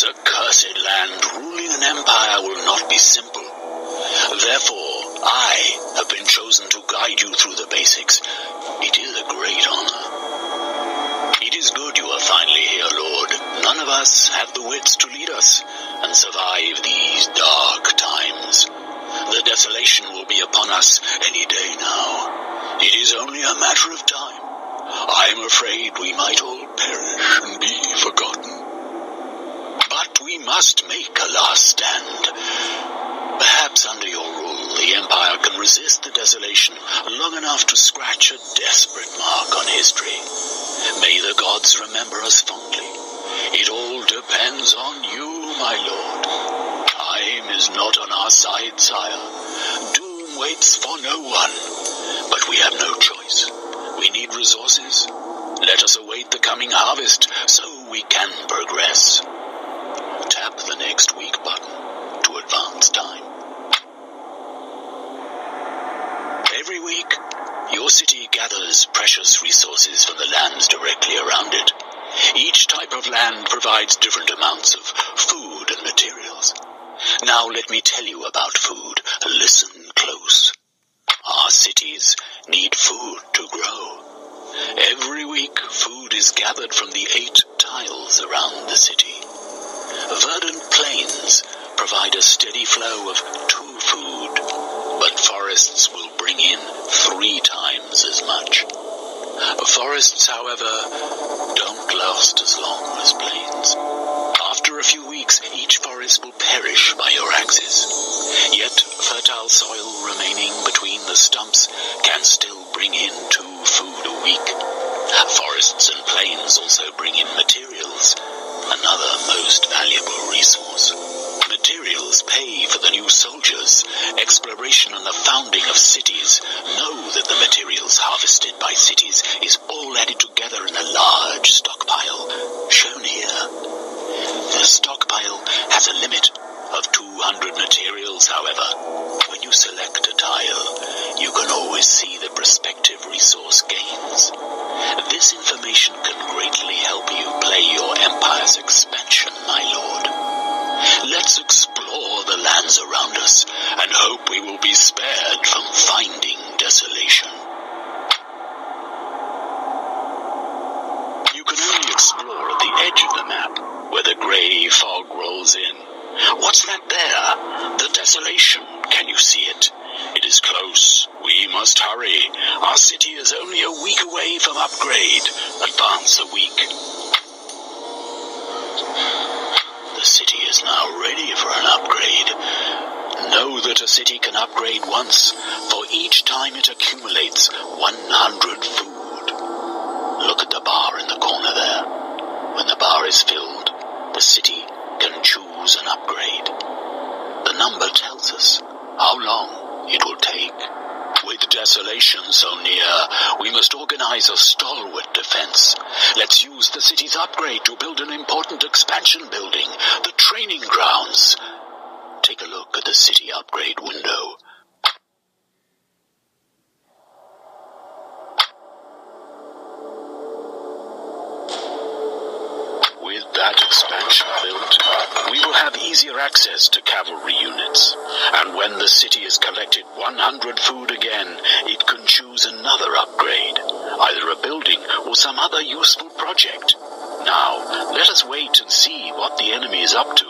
This accursed land ruling an empire will not be simple. Therefore, I have been chosen to guide you through the basics. It is a great honor. It is good you are finally here, Lord. None of us have the wits to lead us and survive these dark times. The desolation will be upon us any day now. It is only a matter of time. I am afraid we might all perish and be forgotten. But we must make a last stand. Perhaps under your rule, the Empire can resist the desolation long enough to scratch a desperate mark on history. May the gods remember us fondly. It all depends on you, my lord. Time is not on our side, sire. Doom waits for no one. But we have no choice. We need resources. Let us await the coming harvest so we can progress. Tap the next week button to advance time. Every week, your city gathers precious resources from the lands directly around it. Each type of land provides different amounts of food and materials. Now let me tell you about food. Listen close. Our cities need food to grow. Every week, food is gathered from the 8 tiles around the city. Verdant plains provide a steady flow of 2 food, but forests will bring in 3 times as much. Forests, however, don't last as long as plains. After a few weeks, each forest will perish by your axes. Yet, fertile soil remaining between the stumps can still bring in 2 food a week. Forests and plains also bring in materials, another most valuable resource. Materials pay for the new soldiers, exploration and the founding of cities. Know that the materials harvested by cities is all added together in a large stockpile, shown here. The stockpile has a limit of 200 materials, however. When you select a tile, you can always see the prospective resource gains. This information can greatly help you play your empire's expansion, my lord. Let's explore the lands around us and hope we will be spared from finding desolation. You can only explore at the edge of the map, where the grey fog rolls in. What's that there? The desolation. Can you see it? It is close. We must hurry. Our city is only a week away from upgrade. Advance a week. The city is now ready for an upgrade. Know that a city can upgrade once, for each time it accumulates 100 food. Look at the bar in the corner there. When the bar is filled, the city can choose an upgrade. The number tells us how long it will take. With desolation so near, we must organize a stalwart defense. Let's use the city's upgrade to build an important expansion building, the training grounds. Take a look at the city upgrade window. With that expansion built, we will have easier access to cavalry units, and when the city has collected 100 food again, it can choose another upgrade, either a building or some other useful project. Now, let us wait and see what the enemy is up to.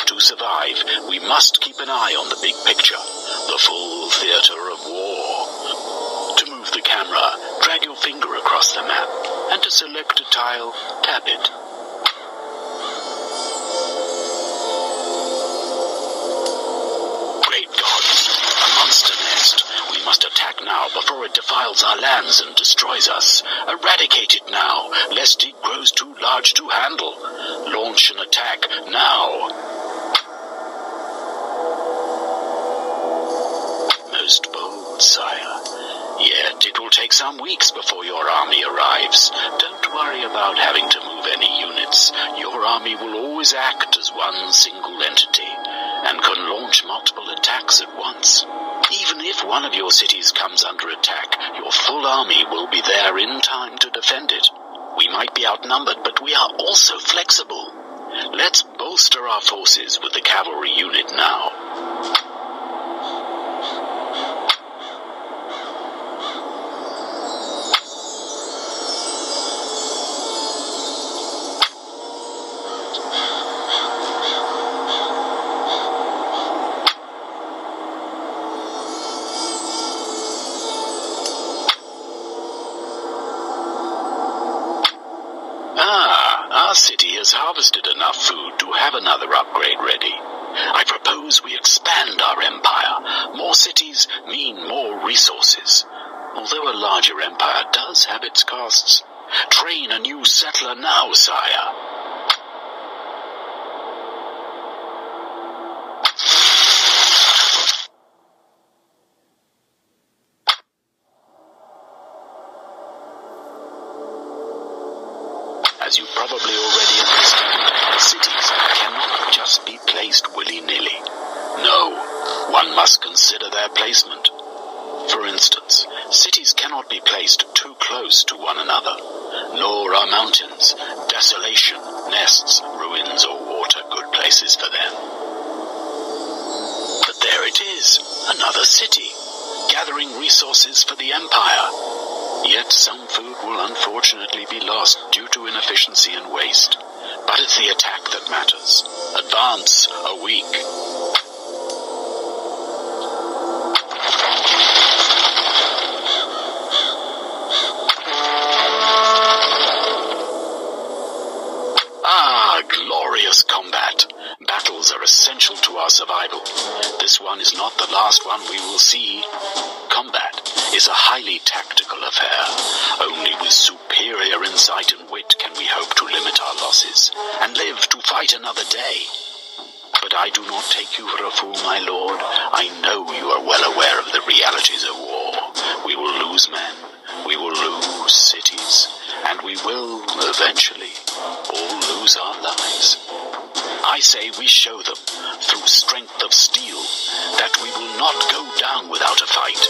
To survive, we must keep an eye on the big picture, the full theater of war. To move the camera, drag your finger across the map, and to select a tile, tap it. We must attack now before it defiles our lands and destroys us. Eradicate it now, lest it grows too large to handle. Launch an attack now. Most bold, sire. Yet it will take some weeks before your army arrives. Don't worry about having to move any units. Your army will always act as one single entity, and can launch multiple attacks at once. Even if one of your cities comes under attack, your full army will be there in time to defend it. We might be outnumbered, but we are also flexible. Let's bolster our forces with the cavalry unit now. Our city has harvested enough food to have another upgrade ready. I propose we expand our empire. More cities mean more resources. Although a larger empire does have its costs. Train a new settler now, sire. As you probably already understand, cities cannot just be placed willy-nilly. No, one must consider their placement. For instance, cities cannot be placed too close to one another, nor are mountains, desolation, nests, ruins, or water good places for them. But there it is, another city, gathering resources for the empire. Yet some food will unfortunately be lost due to inefficiency and waste. But it's the attack that matters. Advance a week. Glorious combat. Battles are essential to our survival. This one is not the last one we will see. Combat is a highly tactical affair. Only with superior insight and wit can we hope to limit our losses and live to fight another day. But I do not take you for a fool, my lord. I know you are well aware of the realities of war. We will lose men, we will lose cities, and we will, eventually, all lose our lives. I say we show them, through strength of steel, that we will not go down without a fight.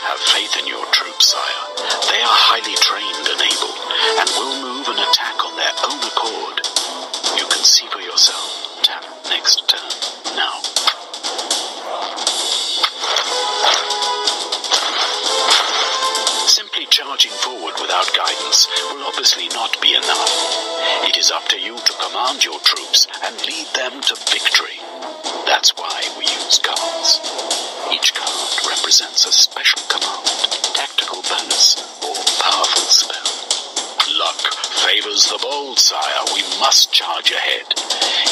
Have faith in your troops, sire. They are highly trained and able, and will move and attack on their own accord. You can see for yourself. Tap next turn, now. Simply charging forward without guidance will obviously not be enough. It is up to you to command your troops and lead them to victory. That's why we use cards. Each card represents a special command, tactical bonus, or powerful spell. Luck favors the bold, sire. We must charge ahead.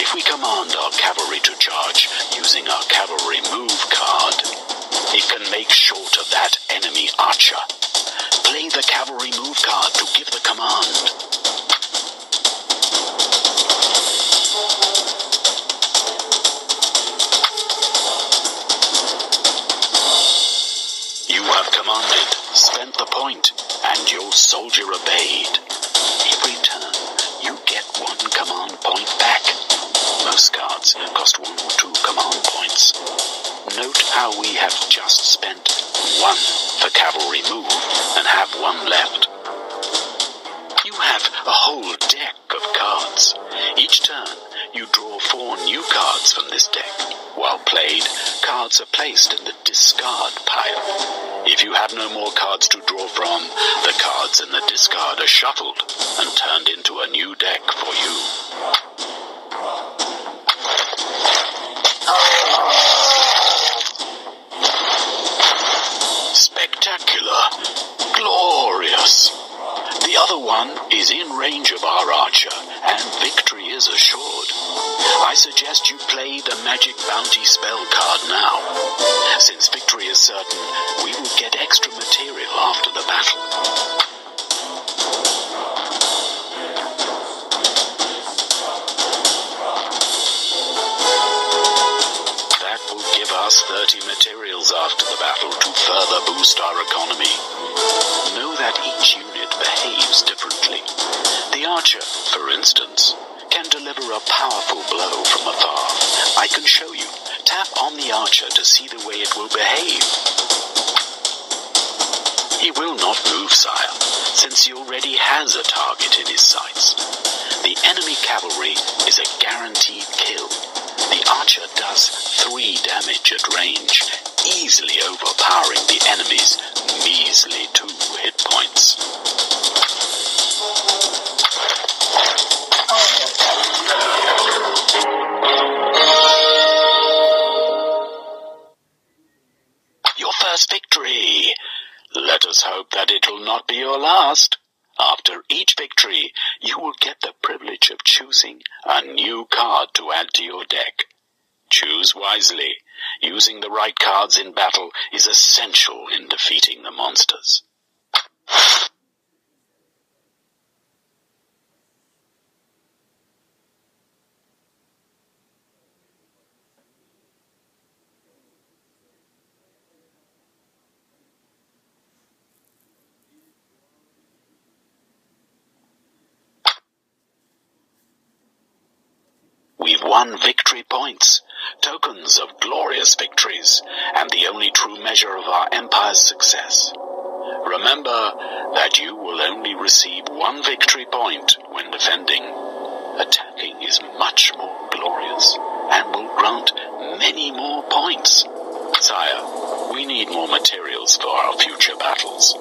If we command our cavalry to charge using our cavalry move card, it can make short of that enemy archer. Play the cavalry move card to give the command. You have commanded, spent the point, and your soldier obeyed. Every turn, you get one command point back. Most cards cost 1 or 2 command points. Note how we have just spent 1 for cavalry move and have 1 left. You have a whole deck of cards. Each turn, you draw 4 new cards from this deck. While played, cards are placed in the discard pile. If you have no more cards to draw from, the cards in the discard are shuffled and turned into a new deck for you. Spectacular. Glorious. The other one is in range of our archer, and victory is assured. I suggest you play the magic bounty spell card now. Since victory is certain, we will get extra material after the battle. That will give us 30 materials after the battle to further boost our economy. Know that each unit behaves differently. The archer, for instance, can deliver a powerful blow from afar. I can show you. Tap on the archer to see the way it will behave. He will not move, sire, since he already has a target in his sights. The enemy cavalry is a guaranteed kill. The archer does 3 damage at range, easily overpowering the enemy's measly 2 hit points. Your first victory! Let us hope that it will not be your last. After each victory, you will get the privilege of choosing a new card to add to your deck. Choose wisely. Using the right cards in battle is essential in defeating the monsters. We've won victory points, tokens of glorious victories, and the only true measure of our empire's success. Remember that you will only receive 1 victory point when defending. Attacking is much more glorious and will grant many more points. Sire, we need more materials for our future battles.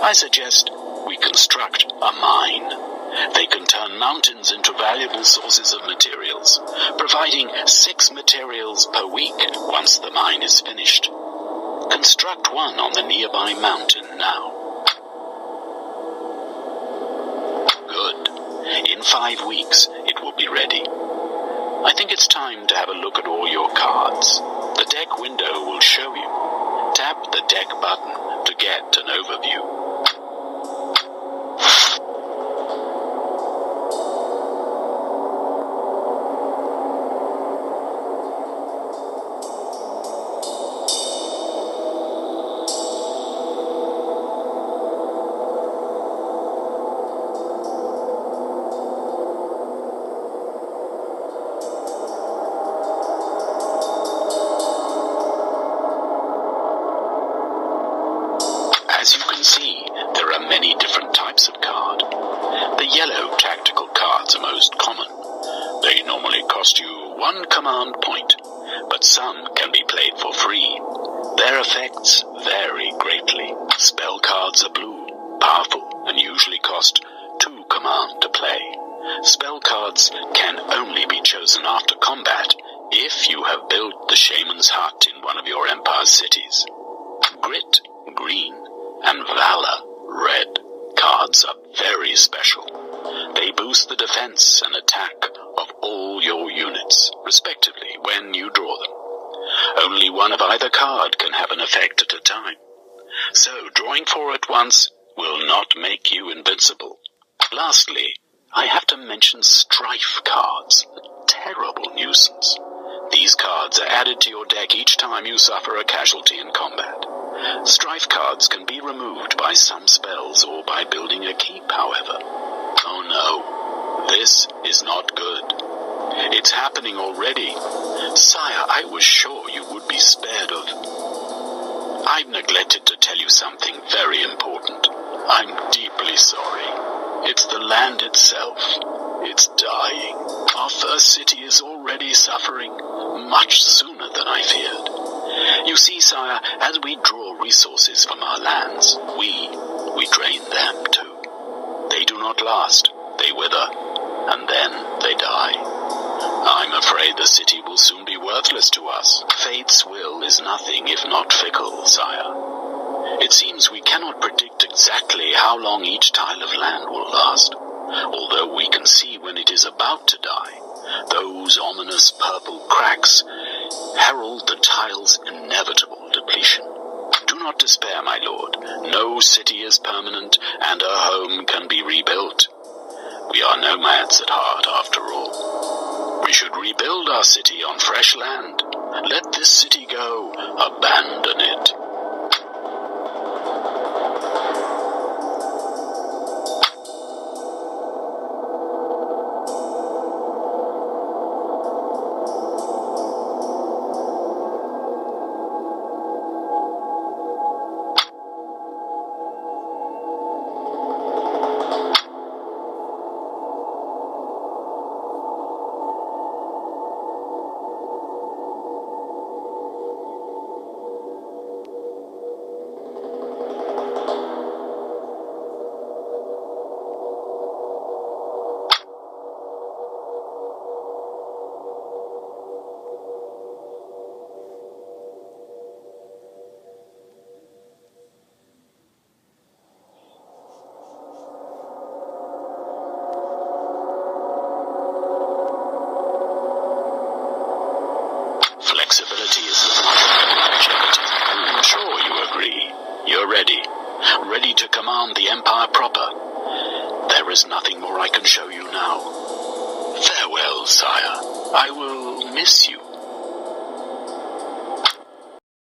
I suggest we construct a mine. They can turn mountains into valuable sources of materials, providing 6 materials per week once the mine is finished. Construct one on the nearby mountain now. Good. In 5 weeks, it will be ready. I think it's time to have a look at all your cards. The deck window will show you. Tap the deck button to get an overview. As you can see, there are many different types of card. The yellow tactical cards are most common. They normally cost you 1 command point, but some can be played for free. Their effects vary greatly. Spell cards are blue, powerful, and usually cost 2 command to play. Spell cards can only be chosen after combat if you have built the Shaman's Hut in one of your Empire's cities. Grit, green, and Valor, red, cards are very special. They boost the defense and attack of all your units, respectively, when you draw them. Only one of either card can have an effect at a time. So, drawing 4 at once will not make you invincible. Lastly, I have to mention strife cards, a terrible nuisance. These cards are added to your deck each time you suffer a casualty in combat. Strife cards can be removed by some spells or by building a keep, however. Oh no, this is not good. It's happening already. Sire, I was sure you would be spared of... I've neglected to tell you something very important. I'm deeply sorry. It's the land itself. It's dying. Our first city is already suffering, much sooner than I feared. You see, sire, as we draw resources from our lands, we drain them too. They do not last, they wither, and then they die. I'm afraid the city will soon be worthless to us. Fate's will is nothing if not fickle, sire. It seems we cannot predict exactly how long each tile of land will last, although we can see when it is about to die. Those ominous purple cracks herald the tile's inevitable depletion. Do not despair, my lord. No city is permanent, and a home can be rebuilt. We are nomads at heart, after all. We should rebuild our city on fresh land. Let this city go. Abandon it. empire proper. There is nothing more I can show you now. Farewell, sire. I will miss you.